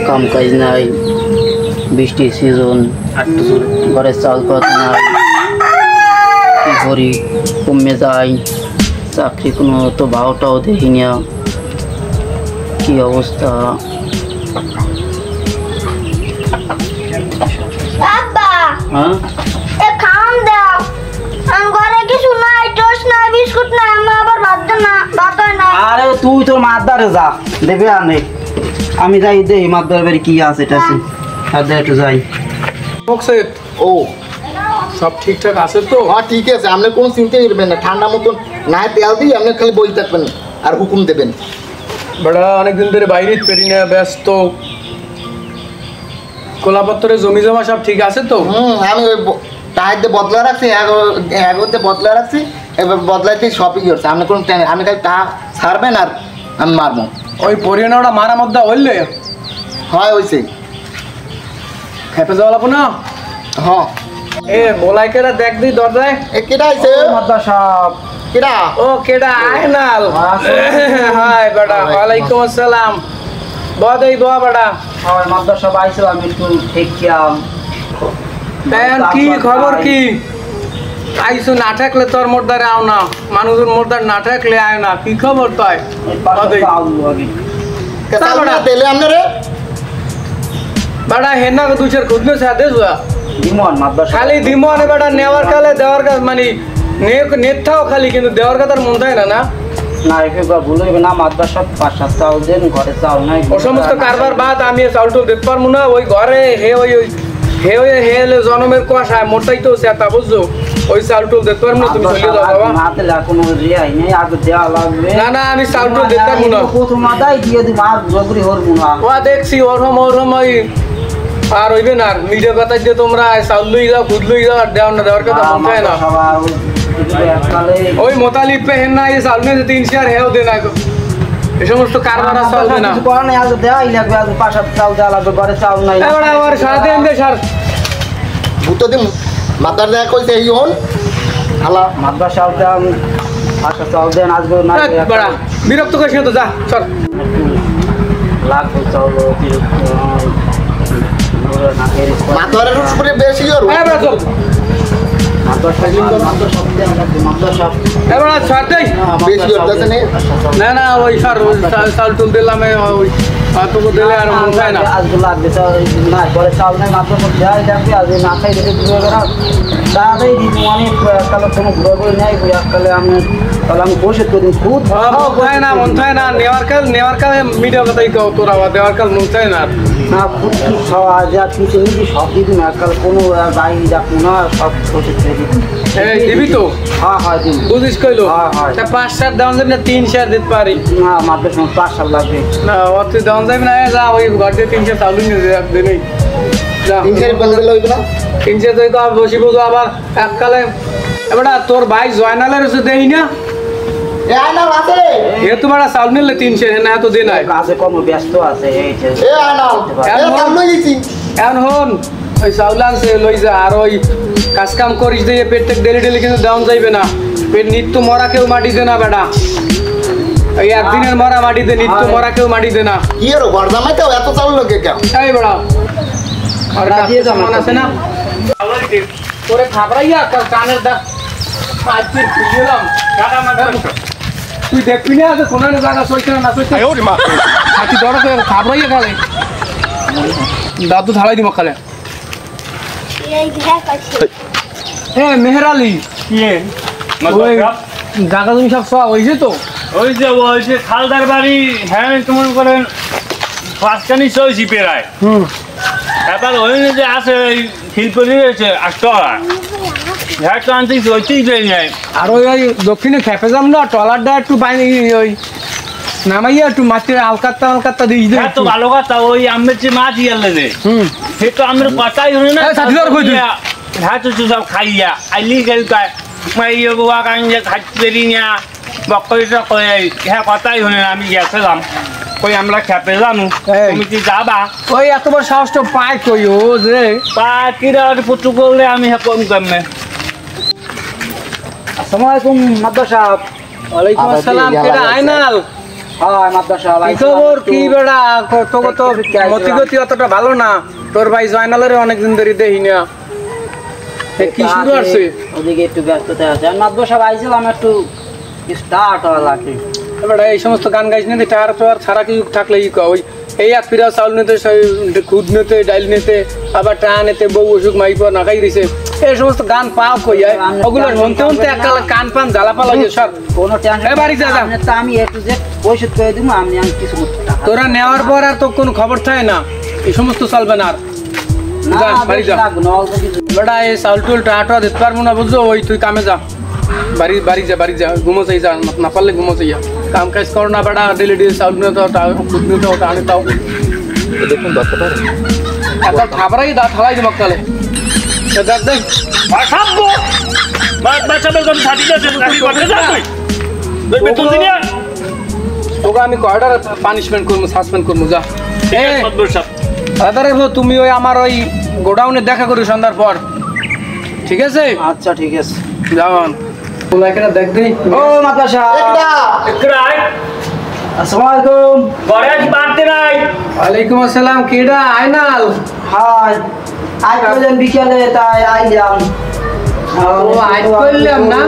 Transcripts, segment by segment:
কাম কাজ নাই, বৃষ্টি সিজন, ঘরে চাল পাত নাই, কি করি কমে যাই, চাকরি কোনো তো ভাওটাও দেখি না, কি অবস্থা। হ্যাঁ আরে তুই তোর মাদারে যা দেবে আনে, আমি যাই দেই মাদার বাড়ি কি আছে এটা আছে আর দে একটু যাই। ও সব ঠিকঠাক আছে তো? হ্যাঁ ঠিক আছে, আপনি কোনো চিন্তাই করবেন না, ঠান্ডা মতন না তেল দিই, আপনি খালি বই থাকবেন আর হুকুম দেবেন। বড়া অনেকদিন ধরে বাইরে পেরি না, ব্যস্ত। কোলাপত্তরে জমি জমা সব ঠিক আছে তো? আমি ওই টাইতে বদলা রাখছি, এগোতে বদলা রাখছি, এবার বদলাইতে সবই করছে। আপনি কোনো আমি খালি তা ছাড়বেন আর আমি মারবো। ওই পরিয়ানোটা মারা মধ্যে হইলে হয় হয়েছে খেপে যাওয়া লাগবো না? হ্যাঁ এ বলাই কেডা দেখ দি দরজায়। এ কেডা আইছে? মাদা সাহেব কেডা? ও কেডা আয়নাল। হাই বেটা, ওয়ালাইকুম আসসালাম। বদেই বয়া বেটা। হয় মাদা সাহেব আইছিলাম একটু দেখিয়াম। তাই কি খবর কি? আইসু না থাকলে তোর মোরদারে আও না, মানুষের মোরদার না থাকলে আয় না, কি খবর তাই? তেলে আপনারে বেটা হেনা দুই চার খুদনে সাথে দিমন মাদা সাহেব খালি দিমনে বেটা নেওয়ার কালে দেওয়ার কাজ মানে নেথাও খালি, কিন্তু দেওয়ার কথা মন থাকে না। না না একবার ভুল হইবে না, মাদা সাহেব 5-7 চাউল দেন, ঘরে চাউল নাই। ও সমস্ত কারবার বাদ আমি চাউল টুল দিতে পারবো না। ওই ঘরে হে জনমের কুয়াশায় মোটাই তো সেটা বুঝছো, ওই চাউল টুল দিতে পারবো না। তুমি চলে যাও বাবা। না দিলে কোনো রিয়াই নেই, আগে দেওয়া লাগবে। না না আমি চাউল টুল দিতে পারবো না। প্রথম মাদাই দিয়ে দিব আর জগরি হরবো না। ও দেখছি ওরম ওই আর হইবে না, মিডিয়া কথা দিয়ে তোমরা চাউল লই যাও, খুদ লই যাও, আর দেওয়ার কথা মন থাকে না। ওই মোতালিব পে হেন না, এই চাউল নিয়ে 3 শেয়ার হেও দে না, এই সমস্ত কারবার চলবে না। দেওয়াই লাগবে, আজ 5-7 চাউল দেওয়া লাগবে, ঘরে চাউল নাই। এবার আবার সারাতে এমনি সার ভূত দিন মাতার দেখা কইছে এই হন আলা মাদা সাহেব দেন 5-7 চাউল দেন, আজকে না বড়া বিরক্ত করিস না তো, যা চল। লাগবে চাউল মাতার উপরে বেশি আর হ্যাঁ বড়া চল। এবার ছাড়তেই বেশি করতেছে না না ওই সার চাউল টুল দিলাম, ওই পাতকো দিলে আর মন চায় না। আজকে লাগবে না, ঘরে চাউল নাই, মাত্র দেওয়াই লাগবে। আজ না খাই রেখে দিবে দাদাই দিদি অনেক কালে কোনো ঘুরে নেই, কালে আমি তাহলে আমি বসে করি খুব চায় না, মন চায় না। নেওয়ার কালে মিডিয়া কথাই কও তোরা, দেওয়ার কাল মন চায় না। না খুব খাওয়া যা কিছু নিজে সব দিদি না, কাল কোনো বাইরে যাবো না, সব বসে দিদি। এই দিবি তো? হ্যাঁ হ্যাঁ দিবি। বুঝিস কইলো? হ্যাঁ হ্যাঁ। 5 শেয়ার দেওয়া যাবে না, 3 শেয়ার দিতে পারি না মাত্র 5 সাল লাগবে না। অত দেওয়া যাবে না, যা ওই ঘর দিয়ে 3 শেয়ার চালু নিয়ে দেই যা। 3 শেয়ার বন্ধ লইবে না, 3 শেয়ার তো বসি বুঝো আবার এককালে। এবার তোর ভাই জয়নালের দেই না, এ আয়নাল আছে এ তোমার চাউল নিলে 3 শেয়ার না, এত দিন নাই কাজে কম ব্যস্ত আছে। এই যে এ আয়নাল এ কাম লই গেছি এখন হন ওই চাউল আনছে লই যা, আর ওই কাজ কাম করিস দিয়ে পেট ডেলি কিন্তু দেওয়া যাইবে না। পেট নিত্য মরা কেউ মাটি দে না বেটা, এই একদিনের মরা মাটি দে, নিত্য মরা কেউ মাটি দে না। কি এর ঘর জামাই কেউ এত চাউল লাগে কেউ? এই বেড়া আর দিয়ে জামান আছে না তোরে খাবরাইয়া কানের দা আজকে খুঁজলাম কাটা মাথা। তুই দেখবি না যে কোন জায়গা সইছে না সইছে, হাতি ধরে খাবরাইয়া খালে দাদু ঢালাই দিব খালে। হ্যাঁ মেহেরালি ওই জায়গা তুমি সব সব হয়েছে তো? ওই যে খালদার বাড়ি, হ্যাঁ তোমার করেন 5খানি চইছি পেরায়। এবার ওই যে আছে শিল্পী রয়েছে 8 টাকা, হ্যাঁ তো আনতে চইতেই যাই নাই। আর ওই দক্ষিণে খেপে যাম না, ট্রলারটা একটু পানি ওই নামাইয়া একটু মাছের আলকাত্তা দিয়ে দিই। তো ভালো কথা, ওই আমের যে মাছ ইয়ালে যে সে তো আমের কথাই হলো না। হ্যাঁ তো সব খাইয়া আইলি গেল মাই বাবা কাঞ্জে খাইতে পেরি না বকরিটা কই, হ্যাঁ কথাই হলো না। আমি গেছিলাম ওই আমরা খেপে জানো, তুমি কি যাবা? ওই এত বড় সাহসটা পায় কই ও যে পাখিরা পুটু করলে আমি হ্যাঁ কম কমে। আসসালামু আলাইকুম মাদ্দা সাহেব। ওয়ালাইকুম আসসালাম। কেডা আয়নাল? হ্যাঁ মাত্র সবাই কি খবর কি বেড়া তোকে তো মতিগতি অতটা ভালো না তোর ভাই জয়নালের অনেকদিন ধরে দেখি না কি শুরু আছে ওদিকে একটু ব্যস্ততা আছে আর মাত্র সবাই আইছিলাম একটু স্টার্ট হওয়া লাগে বেড়া এই সমস্ত গান গাইছ নিতে টায়ার টায়ার ছাড়া কি থাকলে কি ওই এই এক ফিরা চাউল নিতে খুদ নিতে ডাইল নিতে আবার টা নিতে বউ অসুখ মাইক না খাই দিছে এই সমস্ত গান পাও কই ওগুলো শুনতে শুনতে এককাল কান পান জ্বালাপালা হয়ে সব কোনো টেনশন বাড়ি যা যা তা আমি একটু যে পয়সা করে দিব আমি কিছু টাকা তোরা নেওয়ার পর আর তো কোনো খবর থাকে না এই সমস্ত চলবে না আর না যা বাড়ি যা লাগবে না অল্প কিছু বেটা এই চাউল টুল টাটা দিতে পারবো না বুঝছো ওই তুই কামে যা বাড়ি যা ঘুমো চাই যা না পারলে ঘুমো চাই কাম কাজ করো না বেটা ডেলি ডেলি চাউল নিয়ে তো খুদ নিয়ে তো আনি তাও দেখুন দরকার একটা খাবারই দা থালাই দিব কালে দেখ দেখ বাসাবো বাচ্চাবে কোন ছাতি আছে গাড়ি করতে যা তুই বেতন দিনি তোকে আমি কয়টার পানিশমেন্ট করবো সাসপেন্ড করবো যা মাতবর সাহেব দাদা রেখো তুমি ওই আমার ওই গোডাউনে দেখা করি সন্ধ্যার পর ঠিক আছে আচ্ছা ঠিক আছে যাও ওলাইকেটা দেখ দিই ও মাত্র সাহেব একরাই আসসালামু আলাইকুম ঘরে কি বাড়তে নাই ওয়ালাইকুম আসসালাম কেডা আইনাল হাই আজ বলেন বিকেলে তাই আইলাম ও আজ করলাম না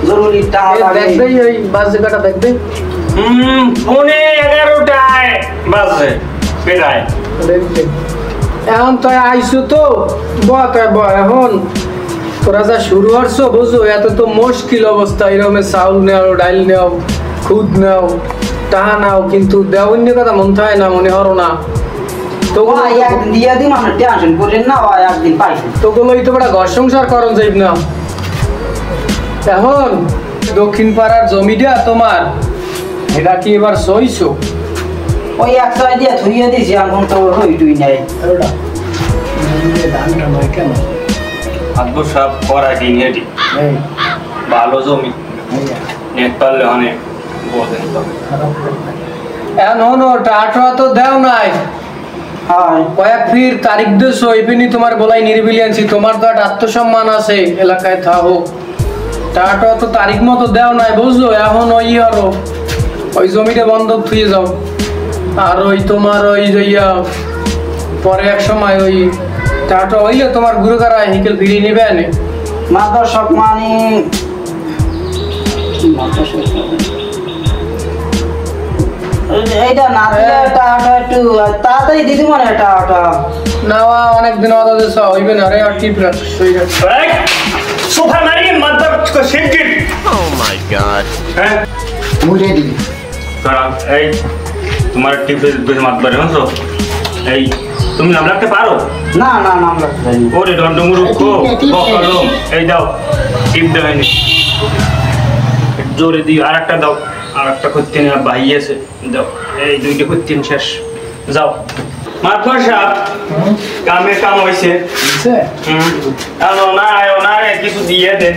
জরুরি টাকা দেখ লাগে দিই ওই বাস জায়গাটা দেখ দিই ফোনে 11টায় বাজে বেড়ায় দেখ দিই এখন তো আইসো তো এখন তোরা যা শুরু করছো বুঝো এত তো মুশকিল অবস্থা এরকম চাউল নেও ডাইল নেও খুদ নেও টাহা নাও কিন্তু দেওয়ান্য কথা মন থাকে না মনে হরো না তোগুলো একদিন দিয়ে দিন আপনি টেনশন করেন না ওই একদিন পাইছেন তোগুলোই তো বড় ঘর সংসার করন যাইব না এখন দক্ষিণ পাড়ার জমিটা তোমার এটা কি এবার সইছো ওই এক সাইড দিয়ে থুইয়ে দিছি এখন তো হইটুই নাই মাতবর সাহেব করা কি নেটি ভালো জমি নেট পারলে অনেক বোঝেন তো এখন টাটা তো দেও নাই হাই কয়েক ফির তারিখ দিয়ে সইপিনি তোমার বলাই নিরিবিলি আনছি তোমার তো একটা আত্মসম্মান আছে এলাকায় থাকো টাটা তো তারিখ মতো দেও নাই বুঝলো এখন ওই আরো ওই জমিটা বন্ধক থুয়ে যাও আর ওই তোমার ওই যাইয়া পরে এক সময় ওই টাটা হইলে তোমার গুরুকারা হিকেল ফিরিয়ে নিবে আনে মাত্র সব মানে এইটা না দিলে টাকা একটু তাড়াতাড়ি দিদি মনে হয় টাকা নাওয়া অনেকদিন অত দেশ হইবে না রে আর টিপ রাখ সোফা মারিয়ে মাতবর শিগগির ও মাই গড হ্যাঁ মুড়ে দিবি কারণ এই তোমার টিপে বেশি মাতবর হছো এই তুমি নাম রাখতে পারো না না নাম রাখতে পারিনি ওরে দণ্ডমুরুক্ষ বকলম এই দাও টিপ দেয়নি জোরে দিও আরেকটা দাও আরেকটা করতে না ভাই আছে দাও এই দুইটা করতে শেষ যাও মাতবর সাহেব কামে কাম হইছে আলো না আয়ো না রে কিছু দিয়ে দেন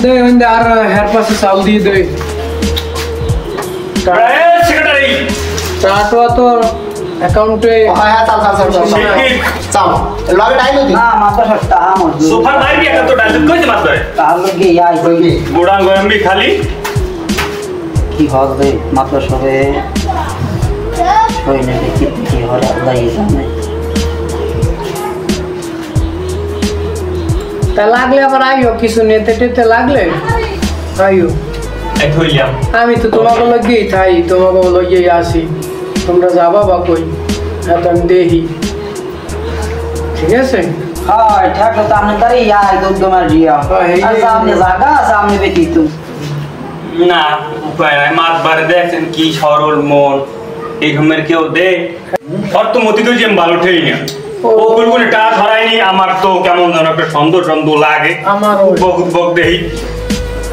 দে ওইন্দে আর হেয়ার পাশে চাল দিয়ে দে সেক্রেটারি টাটা তো অ্যাকাউন্টে হ্যাঁ চাল চাল চাল চাল শিগগির চাল লগে টাইম হইতি না মাত্র সব টাকা মজুর সোফা মারি একটা তো ডাল কইতে মাতবরে তার লগে আই কইবি গোড়া গরমবি খালি কি হবে মাত্র সবে হই না কি হয় আল্লাহ জানে তা লাগলে আবার আইও কিছু নিতে টেতে লাগলে আইও এই হইলাম আমি তো তোমাকে লগেই থাই তোমাকে লগেই আসি তোমরা যাবা বা কই হ্যাঁ তো আমি দেখি ঠিক আছে হয় ঠাক তো আমনে তারে আই দমদমার জিয়া আর সামনে জায়গা সামনে বেটি তো না উপায় নাই মাতবারে দেখেন কি সরল মন এই ঘুমের কেউ দে অর্থমতি তো যে ভালো ঠেই না ও গুলগুলি টা ধরাইনি আমার তো কেমন যেন একটা সন্দেহ সন্দেহ লাগে আমারও। বক বক দেই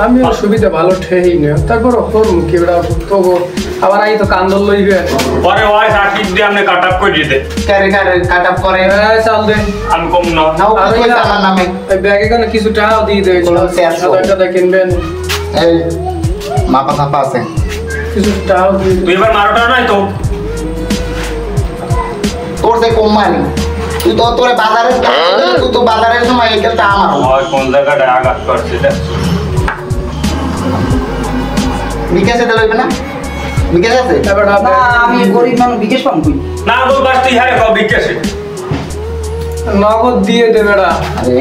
আমি সুবিধা ভালো ঠেই না তারপর করুন কি ওটা তো আবার আই তো কান্দল লইবে পরে ওই সাকিব দিয়ে আপনি কাট আপ করে দিতে ক্যারে ক্যারে কাট আপ করে হ্যাঁ চাল দে আমি কম না নাও আর কই আমার নামে ওই ব্যাগে কোনো কিছু টাকাও দিয়ে দেয় কোনো শেয়ার করো। সাদা কিনবেন এই মাপা মাপা আছে কিছু টাকাও দিয়ে তুই এবার মারোটা নাই তো তোর যে কোম্পানি তুই তো তোরে বাজারে তুই তো বাজারের সময় এখানটা আমার ওই কোন জায়গাটায় আঘাত করছে দেখ বিকাশে দিলে হইবে না বিকাশ আছে না আমি গরিব মানুষ বিকেশ পাম কই না বলবাস তুই হারে কও বিকাশে নগদ দিয়ে দে বেড়া আরে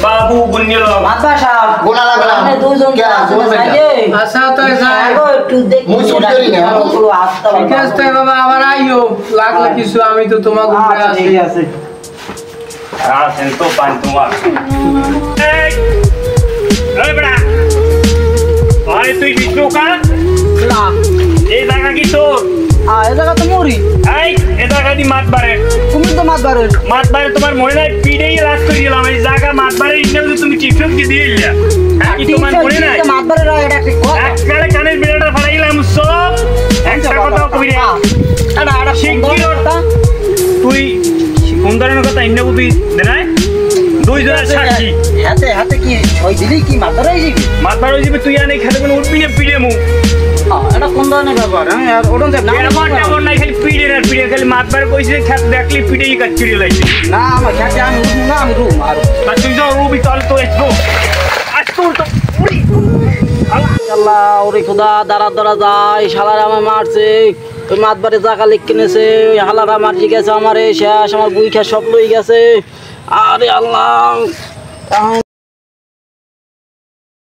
বাবু গুনিল মাতা সাহেব গোনা লাগবে না আপনি দুইজন কে আছেন গোনা সাইডে আচ্ছা তো যাই আগো একটু দেখি মুই ছুটি করি না। পুরো আস্তা ঠিক আছে বাবা আবার আইও লাগলে কিছু আমি তো তোমাকে উপরে আছি ঠিক আছে আছেন তো পান তোমার এই এই বড়া আরে তুই বিষ্ণু কা না এই জায়গা কি তোর এই জায়গা তো মরি এই এই জায়গা দি মাত বারে তুমি তো মাত বারে মাত বারে তোমার মনে নাই পিড়েই রাত করে দিলাম এই জায়গা মাত বারে ইন্টার তুমি টিকটক কি দিয়ে দিলা কি তোমার মনে নাই মাত বারে এটা কি কথা একবারে কানের বেড়াটা ফাড়াইলাম সব একটা কথা কবি রে এটা এটা শিগগির ওটা তুই কোন ধরনের কথা ইন্না বুঝি দেনাই দুই জনের সাক্ষী হাতে হাতে কি ওই দিলি কি মাত বারে যাবি মাত বারে যাবে তুই আনে খেতে কোনো উঠবি না পিড়ে মু এটা কোন ধরনের ব্যাপার হ্যাঁ আর ওরন দেখ না আমার তেমন নাই খালি পিড়ে আর পিড়ে খালি মাত বারে কইছে খেত দেখলি পিড়েই কাচ্ছিড়ি লাগছে না আমার খেতে আমি উঠবো না আমি রুম আর আর তুই যাও রুবি চল তো এসো আজ তোর তো উড়ি আল্লাহ ওরে খোদা দাঁড়া দাঁড়া যায় শালারা আমায় মারছে ওই মাতবারে জায়গা লিখ কিনেছে ওই হালারা মারি গেছে আমার শেষ আমার বুই খা সব লই গেছে আরে আল্লাহ